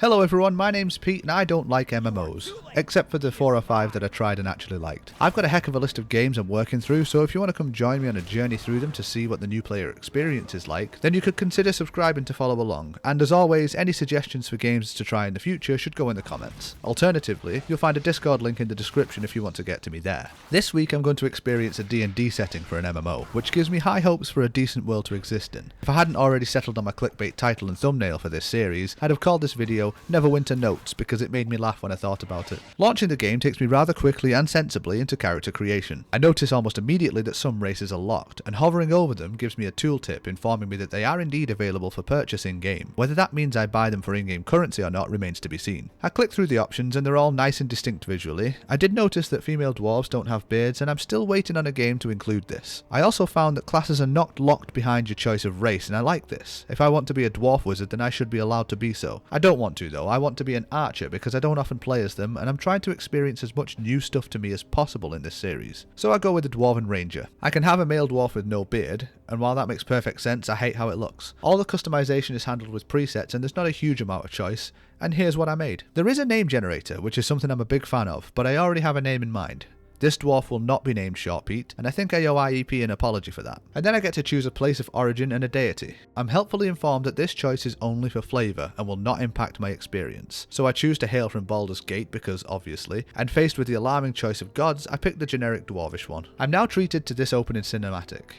Hello everyone, my name's Pete and I don't like MMOs, except for the 4 or 5 that I tried and actually liked. I've got a heck of a list of games I'm working through, so if you want to come join me on a journey through them to see what the new player experience is like, then you could consider subscribing to follow along, and as always, any suggestions for games to try in the future should go in the comments. Alternatively, you'll find a Discord link in the description if you want to get to me there. This week I'm going to experience a D&D setting for an MMO, which gives me high hopes for a decent world to exist in. If I hadn't already settled on my clickbait title and thumbnail for this series, I'd have called this video Neverwinter Nights because it made me laugh when I thought about it. Launching the game takes me rather quickly and sensibly into character creation. I notice almost immediately that some races are locked, and hovering over them gives me a tooltip informing me that they are indeed available for purchase in-game. Whether that means I buy them for in-game currency or not remains to be seen. I click through the options and they're all nice and distinct visually. I did notice that female dwarves don't have beards, and I'm still waiting on a game to include this. I also found that classes are not locked behind your choice of race, and I like this. If I want to be a dwarf wizard, then I should be allowed to be so. I don't want to though. I want to be an archer because I don't often play as them, and I'm trying to experience as much new stuff to me as possible in this series. So I go with the dwarven ranger. I can have a male dwarf with no beard, and while that makes perfect sense, I hate how it looks. All the customization is handled with presets and there's not a huge amount of choice, and here's what I made. There is a name generator, which is something I'm a big fan of, but I already have a name in mind. This dwarf will not be named Short Pete, and I think I owe IEP an apology for that. And then I get to choose a place of origin and a deity. I'm helpfully informed that this choice is only for flavour and will not impact my experience. So I choose to hail from Baldur's Gate because, obviously, and faced with the alarming choice of gods, I picked the generic dwarvish one. I'm now treated to this opening cinematic.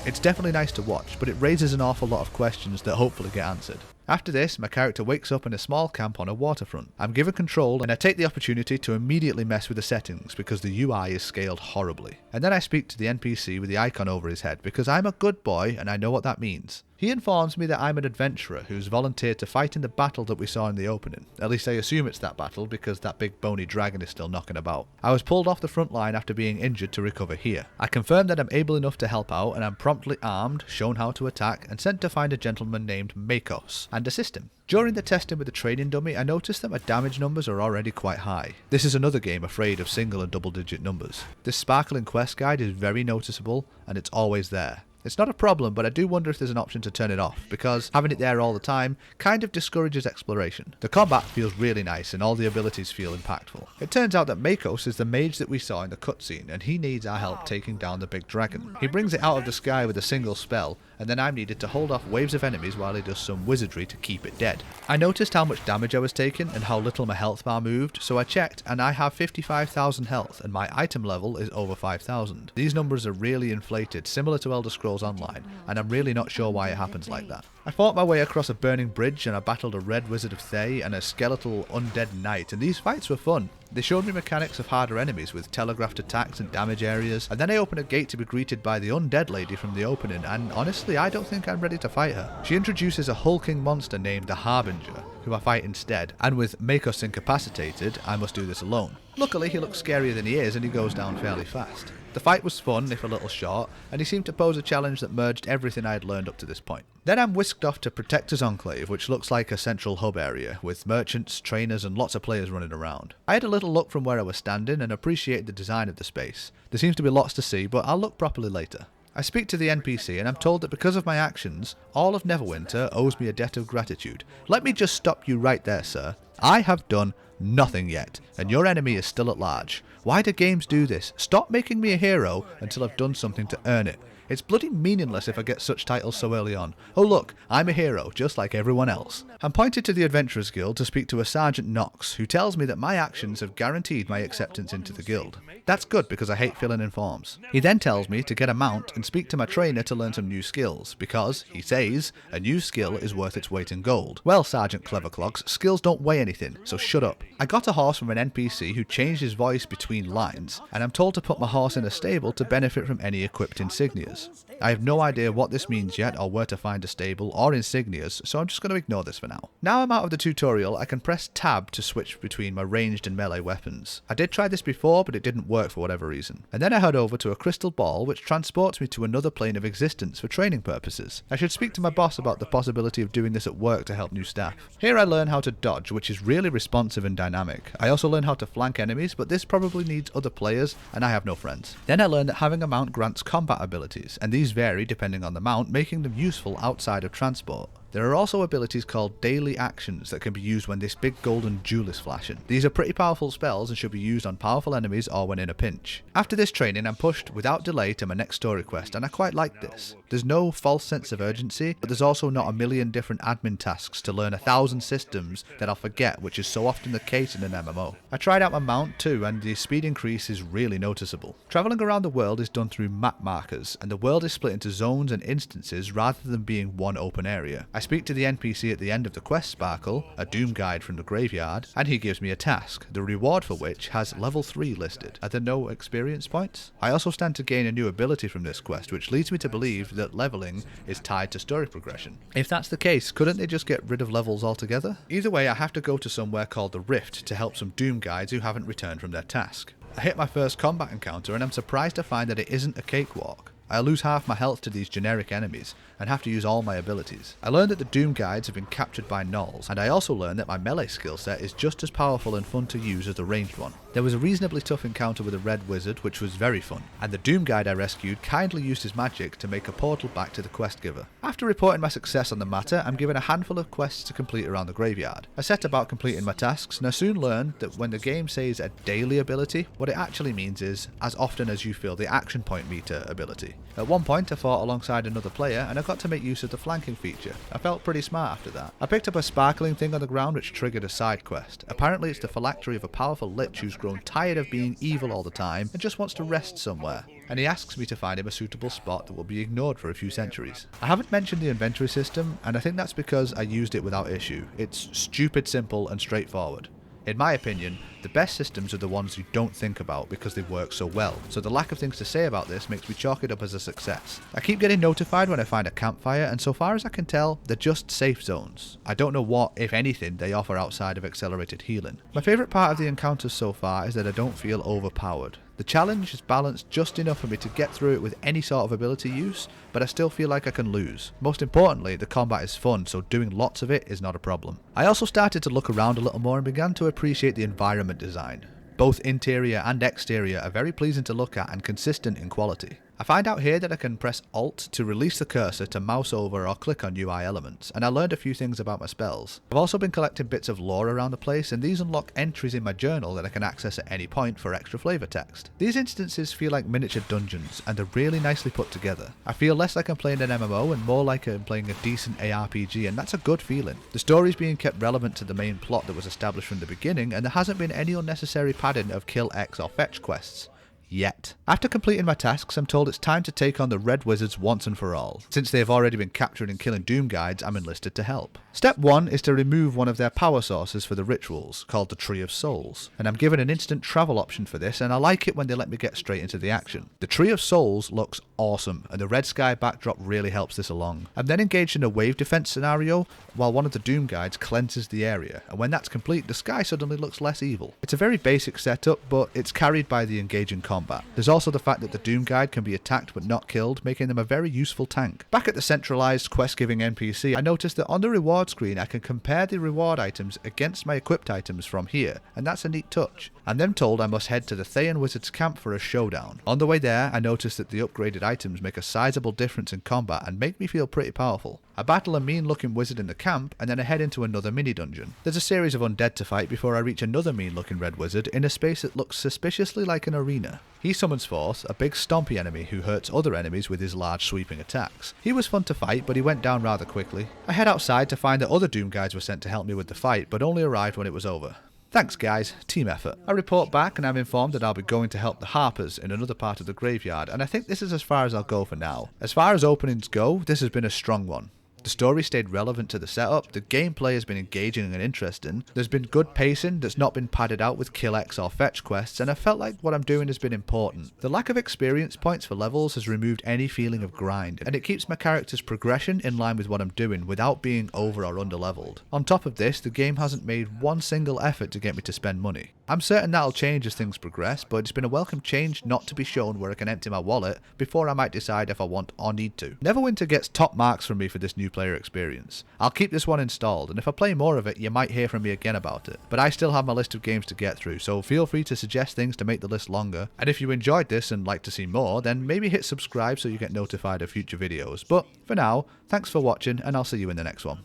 It's definitely nice to watch, but it raises an awful lot of questions that hopefully get answered. After this, my character wakes up in a small camp on a waterfront. I'm given control and I take the opportunity to immediately mess with the settings because the UI is scaled horribly. And then I speak to the NPC with the icon over his head because I'm a good boy and I know what that means. He informs me that I'm an adventurer who's volunteered to fight in the battle that we saw in the opening. At least I assume it's that battle because that big bony dragon is still knocking about. I was pulled off the front line after being injured to recover here. I confirm that I'm able enough to help out and I'm promptly armed, shown how to attack, and sent to find a gentleman named Makos and assist him. During the testing with the training dummy, I noticed that my damage numbers are already quite high. This is another game afraid of single and double digit numbers. This sparkling quest guide is very noticeable and it's always there. It's not a problem, but I do wonder if there's an option to turn it off, because having it there all the time kind of discourages exploration. The combat feels really nice and all the abilities feel impactful. It turns out that Makos is the mage that we saw in the cutscene, and he needs our help taking down the big dragon. He brings it out of the sky with a single spell, and then I'm needed to hold off waves of enemies while he does some wizardry to keep it dead. I noticed how much damage I was taking and how little my health bar moved, so I checked and I have 55,000 health and my item level is over 5,000. These numbers are really inflated, similar to Elder Scrolls Online, and I'm really not sure why it happens like that. I fought my way across a burning bridge and I battled a red wizard of Thay and a skeletal undead knight, and these fights were fun. They showed me mechanics of harder enemies with telegraphed attacks and damage areas, and then I opened a gate to be greeted by the undead lady from the opening, and honestly I don't think I'm ready to fight her. She introduces a hulking monster named the Harbinger, who I fight instead, and with Makos incapacitated, I must do this alone. Luckily he looks scarier than he is and he goes down fairly fast. The fight was fun, if a little short, and he seemed to pose a challenge that merged everything I had learned up to this point. Then I'm whisked off to Protector's Enclave, which looks like a central hub area, with merchants, trainers and lots of players running around. I had a little look from where I was standing and appreciated the design of the space. There seems to be lots to see, but I'll look properly later. I speak to the NPC and I'm told that because of my actions, all of Neverwinter owes me a debt of gratitude. Let me just stop you right there, sir. I have done nothing yet, and your enemy is still at large. Why do games do this? Stop making me a hero until I've done something to earn it. It's bloody meaningless if I get such titles so early on. Oh look, I'm a hero, just like everyone else. I'm pointed to the Adventurers Guild to speak to a Sergeant Knox, who tells me that my actions have guaranteed my acceptance into the guild. That's good because I hate filling in forms. He then tells me to get a mount and speak to my trainer to learn some new skills, because, he says, a new skill is worth its weight in gold. Well, Sergeant Cleverclogs, skills don't weigh anything, so shut up. I got a horse from an NPC who changed his voice between lines, and I'm told to put my horse in a stable to benefit from any equipped insignias. insignias. I have no idea what this means yet or where to find a stable or insignias, so I'm just going to ignore this for now. Now I'm out of the tutorial, I can press tab to switch between my ranged and melee weapons. I did try this before, but it didn't work for whatever reason. And then I head over to a crystal ball which transports me to another plane of existence for training purposes. I should speak to my boss about the possibility of doing this at work to help new staff. Here I learn how to dodge, which is really responsive and dynamic. I also learn how to flank enemies, but this probably needs other players, and I have no friends. Then I learn that having a mount grants combat abilities, and these vary depending on the mount, making them useful outside of transport. There are also abilities called daily actions that can be used when this big golden jewel is flashing. These are pretty powerful spells and should be used on powerful enemies or when in a pinch. After this training, I'm pushed without delay to my next story quest, and I quite like this. There's no false sense of urgency, but there's also not a million different admin tasks to learn 1,000 systems that I'll forget, which is so often the case in an MMO. I tried out my mount too, and the speed increase is really noticeable. Travelling around the world is done through map markers, and the world is split into zones and instances rather than being one open area. I speak to the NPC at the end of the quest sparkle, a doom guide from the graveyard, and he gives me a task, the reward for which has level 3 listed. Are there no experience points? I also stand to gain a new ability from this quest, which leads me to believe that leveling is tied to story progression. If that's the case, couldn't they just get rid of levels altogether? Either way, I have to go to somewhere called the Rift to help some doom guides who haven't returned from their task. I hit my first combat encounter and I'm surprised to find that it isn't a cakewalk. I lose half my health to these generic enemies, and have to use all my abilities. I learned that the Doom Guides have been captured by gnolls, and I also learned that my melee skill set is just as powerful and fun to use as the ranged one. There was a reasonably tough encounter with a red wizard, which was very fun, and the Doom Guide I rescued kindly used his magic to make a portal back to the quest giver. After reporting my success on the matter, I'm given a handful of quests to complete around the graveyard. I set about completing my tasks, and I soon learned that when the game says a daily ability, what it actually means is as often as you fill the action point meter ability. At one point I fought alongside another player and I got to make use of the flanking feature. I felt pretty smart after that. I picked up a sparkling thing on the ground which triggered a side quest. Apparently it's the phylactery of a powerful lich who's grown tired of being evil all the time and just wants to rest somewhere. And he asks me to find him a suitable spot that will be ignored for a few centuries. I haven't mentioned the inventory system, and I think that's because I used it without issue. It's stupid simple and straightforward. In my opinion, the best systems are the ones you don't think about because they work so well, so the lack of things to say about this makes me chalk it up as a success. I keep getting notified when I find a campfire, and so far as I can tell, they're just safe zones. I don't know what, if anything, they offer outside of accelerated healing. My favourite part of the encounters so far is that I don't feel overpowered. The challenge is balanced just enough for me to get through it with any sort of ability use, but I still feel like I can lose. Most importantly, the combat is fun, so doing lots of it is not a problem. I also started to look around a little more and began to appreciate the environment design. Both interior and exterior are very pleasing to look at and consistent in quality. I find out here that I can press Alt to release the cursor to mouse over or click on UI elements, and I learned a few things about my spells. I've also been collecting bits of lore around the place, and these unlock entries in my journal that I can access at any point for extra flavour text. These instances feel like miniature dungeons, and they're really nicely put together. I feel less like I'm playing an MMO and more like I'm playing a decent ARPG, and that's a good feeling. The story's being kept relevant to the main plot that was established from the beginning, and there hasn't been any unnecessary padding of kill X or fetch quests. Yet. After completing my tasks, I'm told it's time to take on the Red Wizards once and for all. Since they have already been captured and killing Doom Guides, I'm enlisted to help. Step 1 is to remove one of their power sources for the rituals, called the Tree of Souls. And I'm given an instant travel option for this, and I like it when they let me get straight into the action. The Tree of Souls looks awesome, and the red sky backdrop really helps this along. I'm then engaged in a wave defense scenario, while one of the Doom Guides cleanses the area, and when that's complete, the sky suddenly looks less evil. It's a very basic setup, but it's carried by the engaging combat. There's also the fact that the Doom Guide can be attacked but not killed, making them a very useful tank. Back at the centralized quest-giving NPC, I noticed that on the reward screen I can compare the reward items against my equipped items from here, and that's a neat touch. I'm then told I must head to the Thayan Wizard's camp for a showdown. On the way there, I noticed that the upgraded items make a sizable difference in combat and make me feel pretty powerful. I battle a mean-looking wizard in the camp, and then I head into another mini-dungeon. There's a series of undead to fight before I reach another mean-looking red wizard in a space that looks suspiciously like an arena. He summons forth a big stompy enemy who hurts other enemies with his large sweeping attacks. He was fun to fight, but he went down rather quickly. I head outside to find that other Doom Guides were sent to help me with the fight, but only arrived when it was over. Thanks guys, team effort. I report back and I'm informed that I'll be going to help the Harpers in another part of the graveyard, and I think this is as far as I'll go for now. As far as openings go, this has been a strong one. The story stayed relevant to the setup, the gameplay has been engaging and interesting, there's been good pacing that's not been padded out with kill X or fetch quests, and I felt like what I'm doing has been important. The lack of experience points for levels has removed any feeling of grind, and it keeps my character's progression in line with what I'm doing without being over or under leveled. On top of this, the game hasn't made one single effort to get me to spend money. I'm certain that'll change as things progress, but it's been a welcome change not to be shown where I can empty my wallet before I might decide if I want or need to. Neverwinter gets top marks from me for this new player experience. I'll keep this one installed, and if I play more of it, you might hear from me again about it. But I still have my list of games to get through, so feel free to suggest things to make the list longer. And if you enjoyed this and like to see more, then maybe hit subscribe so you get notified of future videos. But for now, thanks for watching, and I'll see you in the next one.